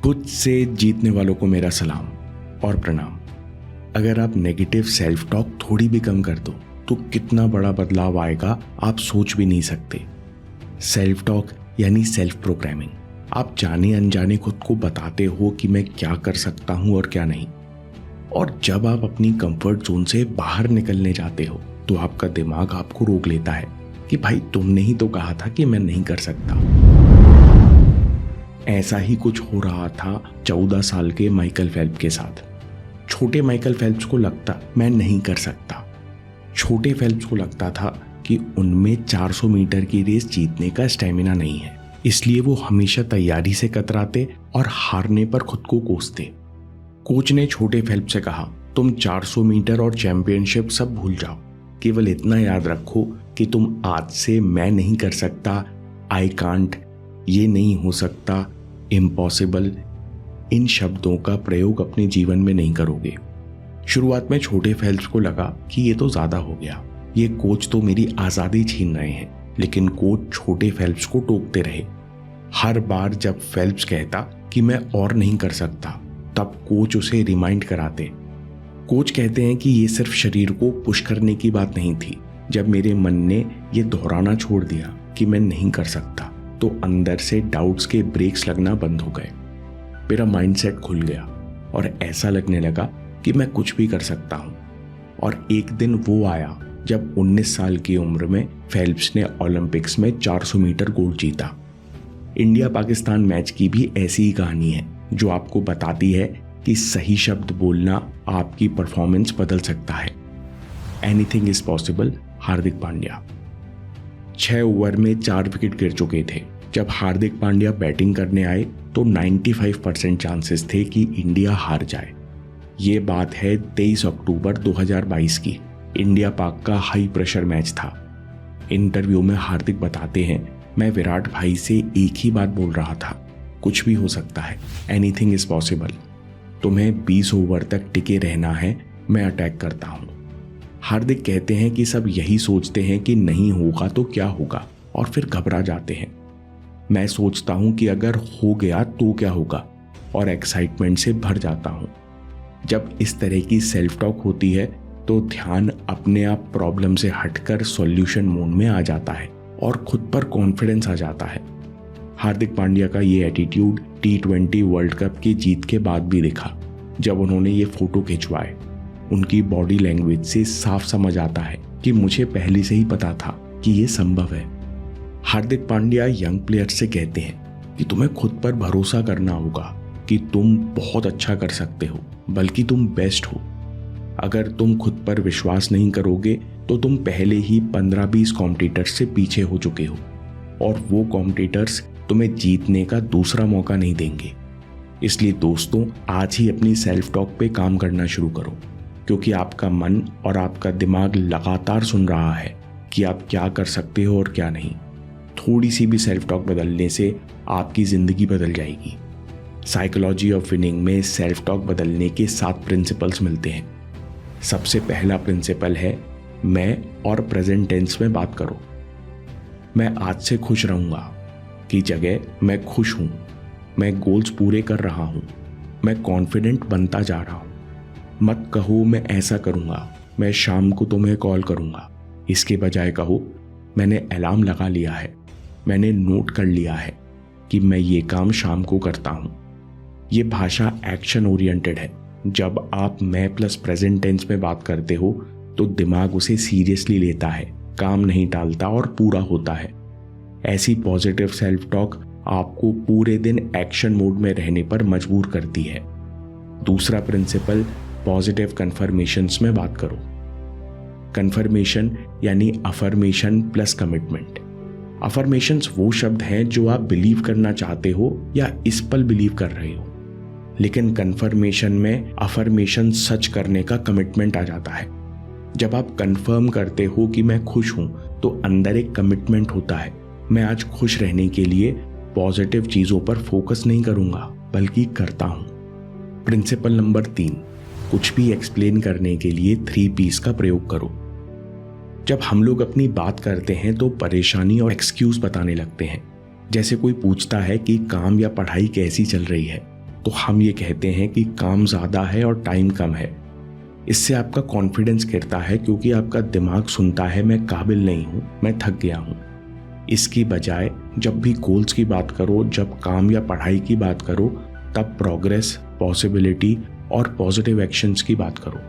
खुद से जीतने वालों को मेरा सलाम और प्रणाम। अगर आप नेगेटिव सेल्फ टॉक थोड़ी भी कम कर दो तो कितना बड़ा बदलाव आएगा आप सोच भी नहीं सकते। सेल्फ टॉक यानी सेल्फ प्रोग्रामिंग। आप जाने अनजाने खुद को बताते हो कि मैं क्या कर सकता हूं और क्या नहीं। और जब आप अपनी कंफर्ट जोन से बाहर निकलने जाते हो तो आपका दिमाग आपको रोक लेता है कि भाई तुमने ही तो कहा था कि मैं नहीं कर सकता। ऐसा ही कुछ हो रहा था 14 साल के माइकल फेल्प्स के साथ। छोटे माइकल फेल्प्स को लगता मैं नहीं कर सकता। छोटे फेल्प्स को लगता था कि उनमें 400 मीटर की रेस जीतने का स्टेमिना नहीं है, इसलिए वो हमेशा तैयारी से कतराते और हारने पर खुद को कोसते। कोच ने छोटे फेल्प्स से कहा, तुम 400 मीटर और चैंपियनशिप सब भूल जाओ, केवल इतना याद रखो कि तुम आज से मैं नहीं कर सकता, आई कांट, ये नहीं हो सकता, इम्पॉसिबल, इन शब्दों का प्रयोग अपने जीवन में नहीं करोगे। शुरुआत में छोटे फेल्प्स को लगा कि ये तो ज्यादा हो गया, ये कोच तो मेरी आजादी छीन रहे हैं, लेकिन कोच छोटे फेल्प्स को टोकते रहे। हर बार जब फेल्प्स कहता कि मैं और नहीं कर सकता, तब कोच उसे रिमाइंड कराते। कोच कहते हैं कि ये सिर्फ शरीर को पुश करने की बात नहीं थी। जब मेरे मन ने ये दोहराना छोड़ दिया कि मैं नहीं कर सकता, तो अंदर से डाउट्स के ब्रेक्स लगना बंद हो गए। मेरा माइंडसेट खुल गया और ऐसा लगने लगा कि मैं कुछ भी कर सकता हूं। और एक दिन वो आया जब 19 साल की उम्र में फेल्प्स ने ओलंपिक्स में 400 मीटर गोल्ड जीता। इंडिया पाकिस्तान मैच की भी ऐसी ही कहानी है जो आपको बताती है कि सही शब्द बोलना आपकी परफॉर्मेंस बदल सकता है। Anything is possible. Hardik Pandya 6 over में 4 विकेट गिर चुके थे। जब हार्दिक पांड्या बैटिंग करने आए तो 95% चांसेस थे कि इंडिया हार जाए। ये बात है 23 अक्टूबर 2022 की। इंडिया पाक का हाई प्रेशर मैच था। इंटरव्यू में हार्दिक बताते हैं, मैं विराट भाई से एक ही बात बोल रहा था, कुछ भी हो सकता है, एनीथिंग इज पॉसिबल। तुम्हें 20 ओवर तक टिके रहना है, मैं अटैक करता हूं। हार्दिक कहते हैं कि सब यही सोचते हैं कि नहीं होगा तो क्या होगा और फिर घबरा जाते हैं। मैं सोचता हूं कि अगर हो गया तो क्या होगा और एक्साइटमेंट से भर जाता हूं। जब इस तरह की सेल्फ टॉक होती है तो ध्यान अपने आप प्रॉब्लम से हटकर सॉल्यूशन मोड में आ जाता है और खुद पर कॉन्फिडेंस आ जाता है। हार्दिक पांड्या का ये एटीट्यूड T20 वर्ल्ड कप की जीत के बाद भी दिखा। जब उन्होंने ये फोटो खिंचवाए, उनकी बॉडी लैंग्वेज से साफ समझ आता है कि मुझे पहले से ही पता था कि ये संभव है। हार्दिक पांड्या यंग प्लेयर्स से कहते हैं कि तुम्हें खुद पर भरोसा करना होगा कि तुम बहुत अच्छा कर सकते हो, बल्कि तुम बेस्ट हो। अगर तुम खुद पर विश्वास नहीं करोगे तो तुम पहले ही 15-20 कॉम्पिटिटर्स से पीछे हो चुके हो और वो कॉम्पिटिटर्स तुम्हें जीतने का दूसरा मौका नहीं देंगे। इसलिए दोस्तों, आज ही अपनी सेल्फ टॉक पे काम करना शुरू करो, क्योंकि आपका मन और आपका दिमाग लगातार सुन रहा है कि आप क्या कर सकते हो और क्या नहीं। थोड़ी सी भी सेल्फ टॉक बदलने से आपकी जिंदगी बदल जाएगी। साइकोलॉजी ऑफ विनिंग में सेल्फ टॉक बदलने के 7 प्रिंसिपल्स मिलते हैं। सबसे पहला प्रिंसिपल है, मैं और प्रेजेंट टेंस में बात करो। मैं आज से खुश रहूंगा की जगह मैं खुश हूं, मैं गोल्स पूरे कर रहा हूं, मैं कॉन्फिडेंट बनता जा रहा हूं। मत कहो मैं ऐसा करूंगा, मैं शाम को तुम्हें कॉल करूंगा। इसके बजाय कहो, मैंने अलार्म लगा लिया है, मैंने नोट कर लिया है कि मैं ये काम शाम को करता हूं। ये भाषा एक्शन ओरिएंटेड है। जब आप मैं प्लस प्रेजेंट टेंस में बात करते हो तो दिमाग उसे सीरियसली लेता है, काम नहीं टालता और पूरा होता है। ऐसी पॉजिटिव सेल्फ टॉक आपको पूरे दिन एक्शन मोड में रहने पर मजबूर करती है। दूसरा प्रिंसिपल, पॉजिटिव कन्फर्मेशंस में बात करो। कन्फर्मेशन यानी अफर्मेशन प्लस कमिटमेंट। अफर्मेशंस वो शब्द हैं जो आप बिलीव करना चाहते हो या इस पल बिलीव कर रहे हो, लेकिन कन्फर्मेशन में अफर्मेशन सच करने का कमिटमेंट आ जाता है। जब आप कंफर्म करते हो कि मैं खुश हूं तो अंदर एक कमिटमेंट होता है, मैं आज खुश रहने के लिए पॉजिटिव चीजों पर फोकस नहीं करूंगा बल्कि करता हूं। प्रिंसिपल नंबर 3, कुछ भी एक्सप्लेन करने के लिए 3 P's का प्रयोग करो। जब हम लोग अपनी बात करते हैं तो परेशानी और एक्सक्यूज बताने लगते हैं। जैसे कोई पूछता है कि काम या पढ़ाई कैसी चल रही है, तो हम ये कहते हैं कि काम ज़्यादा है और टाइम कम है। इससे आपका कॉन्फिडेंस गिरता है क्योंकि आपका दिमाग सुनता है मैं काबिल नहीं हूँ, मैं थक गया हूँ। इसकी बजाय जब भी गोल्स की बात करो, जब काम या पढ़ाई की बात करो, तब प्रोग्रेस, पॉसिबिलिटी और पॉजिटिव एक्शंस की बात करो।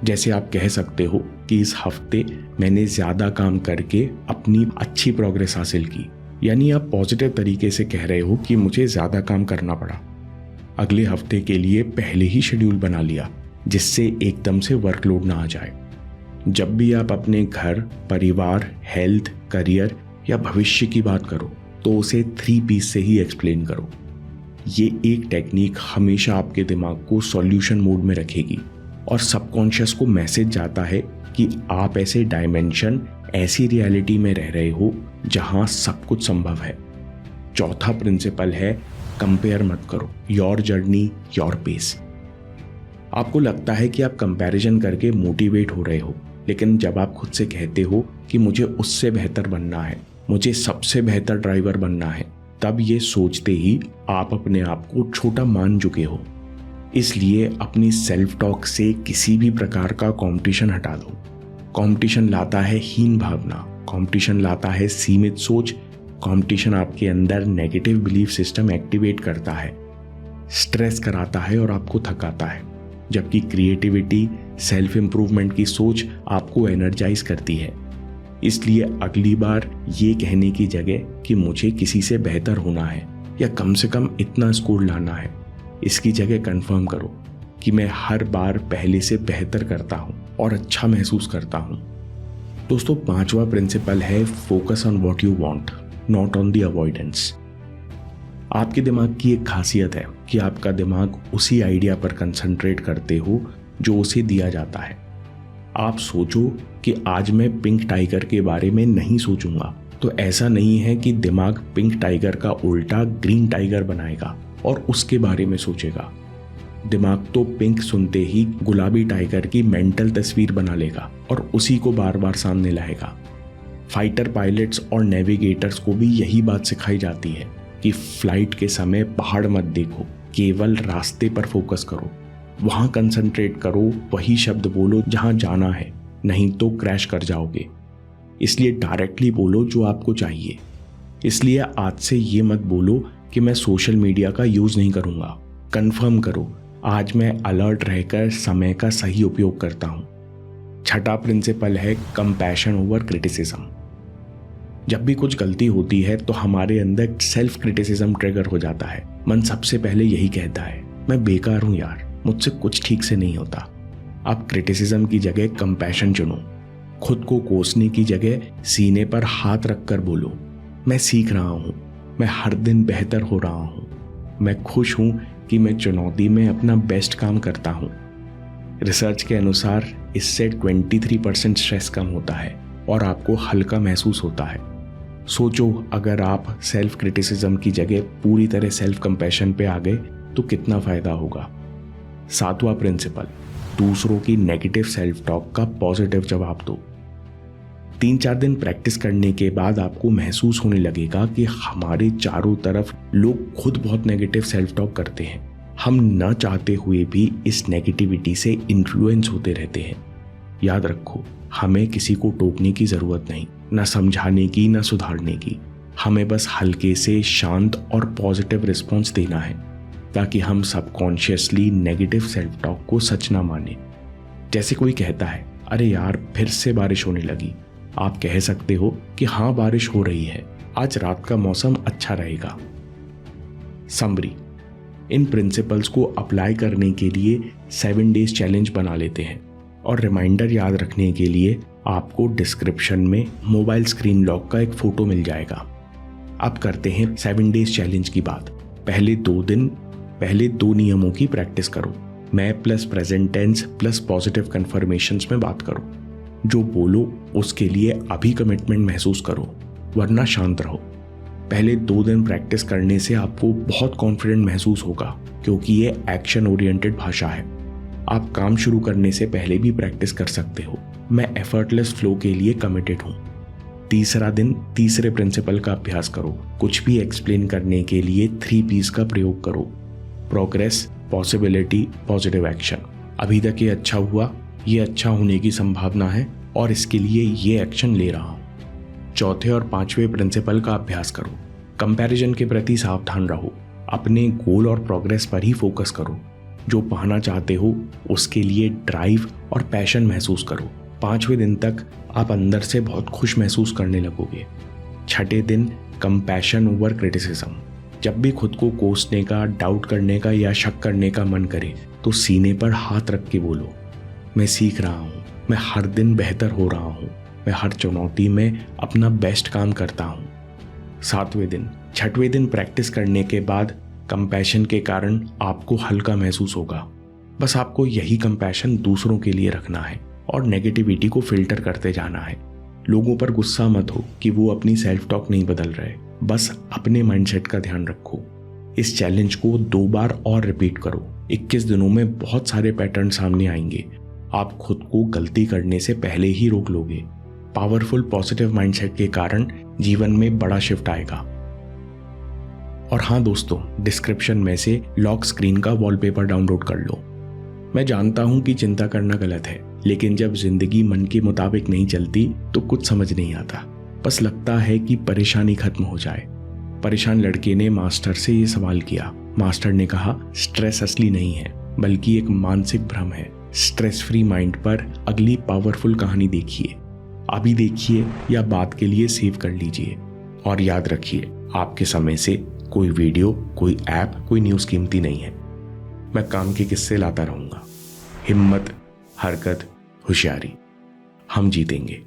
जैसे आप कह सकते हो कि इस हफ्ते मैंने ज़्यादा काम करके अपनी अच्छी प्रोग्रेस हासिल की, यानी आप पॉजिटिव तरीके से कह रहे हो कि मुझे ज़्यादा काम करना पड़ा। अगले हफ्ते के लिए पहले ही शेड्यूल बना लिया जिससे एकदम से वर्कलोड ना आ जाए। जब भी आप अपने घर, परिवार, हेल्थ, करियर या भविष्य की बात करो तो उसे 3 P से ही एक्सप्लेन करो। ये एक टेक्निक हमेशा आपके दिमाग को सॉल्यूशन मोड में रखेगी और सबकॉन्शियस को मैसेज जाता है कि आप ऐसे डायमेंशन, ऐसी रियलिटी में रह रहे हो जहां सब कुछ संभव है। चौथा प्रिंसिपल है कंपेयर मत करो, योर जर्नी योर पेस। आपको लगता है कि आप कंपैरिजन करके मोटिवेट हो रहे हो, लेकिन जब आप खुद से कहते हो कि मुझे उससे बेहतर बनना है, मुझे सबसे बेहतर ड्राइवर बनना है, तब ये सोचते ही आप अपने आप को छोटा मान चुके हो। इसलिए अपनी सेल्फ टॉक से किसी भी प्रकार का कंपटीशन हटा दो। कंपटीशन लाता है हीन भावना, कंपटीशन लाता है सीमित सोच, कंपटीशन आपके अंदर नेगेटिव बिलीफ सिस्टम एक्टिवेट करता है, स्ट्रेस कराता है और आपको थकाता है। जबकि क्रिएटिविटी, सेल्फ इंप्रूवमेंट की सोच आपको एनर्जाइज करती है। इसलिए अगली बार ये कहने की जगह कि मुझे किसी से बेहतर होना है या कम से कम इतना स्कोर लाना है, इसकी जगह कंफर्म करो कि मैं हर बार पहले से बेहतर करता हूँ और अच्छा महसूस करता हूँ। दोस्तों, 5वां प्रिंसिपल है focus on what you want, not on the avoidance. आपके दिमाग की एक खासियत है कि आपका दिमाग उसी आइडिया पर कंसंट्रेट करते हो जो उसे दिया जाता है। आप सोचो कि आज मैं पिंक टाइगर के बारे में नहीं सोचूंगा, तो ऐसा नहीं है कि दिमाग पिंक टाइगर का उल्टा ग्रीन टाइगर बनाएगा और उसके बारे में सोचेगा। दिमाग तो पिंक सुनते ही गुलाबी टाइगर की मेंटल तस्वीर बना लेगा और उसी को बार बार सामने लाएगा। फाइटर पायलट्स और नेविगेटर्स को भी यही बात सिखाई जाती है कि फ्लाइट के समय पहाड़ मत देखो, केवल रास्ते पर फोकस करो, वहां कंसंट्रेट करो, वही शब्द बोलो जहां जाना है, नहीं तो क्रैश कर जाओगे। इसलिए डायरेक्टली बोलो जो आपको चाहिए। इसलिए आज से ये मत बोलो कि मैं सोशल मीडिया का यूज नहीं करूंगा। कंफर्म करो आज मैं अलर्ट रहकर समय का सही उपयोग करता हूं। 6वां प्रिंसिपल है कंपैशन ओवर क्रिटिसिज्म। जब भी कुछ गलती होती है तो हमारे अंदर सेल्फ क्रिटिसिज्म ट्रिगर हो जाता है। मन सबसे पहले यही कहता है, मैं बेकार हूं यार, मुझसे कुछ ठीक से नहीं होता। आप क्रिटिसिज्म की जगह कंपैशन चुनो। खुद को कोसने की जगह सीने पर हाथ रखकर बोलो, मैं सीख रहा हूं, मैं हर दिन बेहतर हो रहा हूं, मैं खुश हूं कि मैं चुनौती में अपना बेस्ट काम करता हूं। रिसर्च के अनुसार इससे 23% स्ट्रेस कम होता है और आपको हल्का महसूस होता है। सोचो अगर आप सेल्फ क्रिटिसिज्म की जगह पूरी तरह सेल्फ कंपैशन पे आ गए तो कितना फायदा होगा। 7वां प्रिंसिपल, दूसरों की नेगेटिव सेल्फ टॉक का पॉजिटिव जवाब दो। 3-4 दिन प्रैक्टिस करने के बाद आपको महसूस होने लगेगा कि हमारे चारों तरफ लोग खुद बहुत नेगेटिव सेल्फ टॉक करते हैं। हम न चाहते हुए भी इस नेगेटिविटी से इन्फ्लुएंस होते रहते हैं। याद रखो, हमें किसी को टोकने की जरूरत नहीं, न समझाने की न सुधारने की। हमें बस हल्के से शांत और पॉजिटिव रिस्पॉन्स देना है ताकि हम सबकॉन्शियसली नेगेटिव सेल्फ टॉक को सच ना माने। जैसे कोई कहता है, अरे यार फिर से बारिश होने लगी, आप कह सकते हो कि हाँ बारिश हो रही है, आज रात का मौसम अच्छा रहेगा। समरी, इन प्रिंसिपल्स को अप्लाई करने के लिए 7 डेज चैलेंज बना लेते हैं और रिमाइंडर याद रखने के लिए आपको डिस्क्रिप्शन में मोबाइल स्क्रीन लॉक का एक फोटो मिल जाएगा। अब करते हैं 7 डेज चैलेंज की बात। पहले 2 दिन पहले 2 नियमों की प्रैक्टिस करो। मैं plus present tens plus positive conformations में बात करो। जो बोलो उसके लिए अभी कमिटमेंट महसूस करो, वरना शांत रहो। पहले 2 दिन प्रैक्टिस करने से आपको बहुत कॉन्फिडेंट महसूस होगा क्योंकि ये एक्शन ओरिएंटेड भाषा है। आप काम शुरू करने से पहले भी प्रैक्टिस कर सकते हो। मैं एफर्टलेस फ्लो के लिए कमिटेड हूँ। 3रा दिन तीसरे प्रिंसिपल का अभ्यास करो। कुछ भी एक्सप्लेन करने के लिए 3 P's का प्रयोग करो। Progress, possibility, positive action. अभी तक ये अच्छा हुआ, ये अच्छा होने की संभावना है और इसके लिए ये एक्शन ले रहा हूँ। चौथे और पांचवें प्रिंसिपल का अभ्यास करो। कंपैरिजन के प्रति सावधान रहो। अपने गोल और प्रोग्रेस पर ही फोकस करो। जो पाना चाहते हो उसके लिए ड्राइव और पैशन महसूस करो। 5वें दिन तक आप अंदर से बहुत खुश महसूस करने लगोगे। 6ठे दिन कंपैशन ओवर क्रिटिसिज्म। जब भी खुद को कोसने का, डाउट करने का या शक करने का मन करे तो सीने पर हाथ रख के बोलो, मैं सीख रहा हूँ, मैं हर दिन बेहतर हो रहा हूँ, मैं हर चुनौती में अपना बेस्ट काम करता हूँ। 7वें दिन, 6ठवें दिन प्रैक्टिस करने के बाद कंपैशन के कारण आपको हल्का महसूस होगा। बस आपको यही कंपैशन दूसरों के लिए रखना है और नेगेटिविटी को फिल्टर करते जाना है। लोगों पर गुस्सा मत हो कि वो अपनी सेल्फ टॉक नहीं बदल रहे, बस अपने माइंडसेट का ध्यान रखो। इस चैलेंज को 2 बार और रिपीट करो। 21 दिनों में बहुत सारे पैटर्न सामने आएंगे। आप खुद को गलती करने से पहले ही रोक लोगे। पावरफुल पॉजिटिव माइंडसेट के कारण जीवन में बड़ा शिफ्ट आएगा। और हाँ दोस्तों, डिस्क्रिप्शन में से लॉक स्क्रीन का वॉलपेपर डाउनलोड कर लो। मैं जानता हूं कि चिंता करना गलत है, लेकिन जब जिंदगी मन के मुताबिक नहीं चलती तो कुछ समझ नहीं आता। बस लगता है कि परेशानी खत्म हो जाए। परेशान लड़के ने मास्टर से ये सवाल किया। मास्टर ने कहा, स्ट्रेस असली नहीं है बल्कि एक मानसिक भ्रम है। स्ट्रेस फ्री माइंड पर अगली पावरफुल कहानी देखिए। अभी देखिए या बात के लिए सेव कर लीजिए। और याद रखिए, आपके समय से कोई वीडियो, कोई ऐप, कोई न्यूज़ कीमती नहीं है। मैं काम के किस्से लाता रहूंगा। हिम्मत, हरकत, होशियारी, हम जीतेंगे।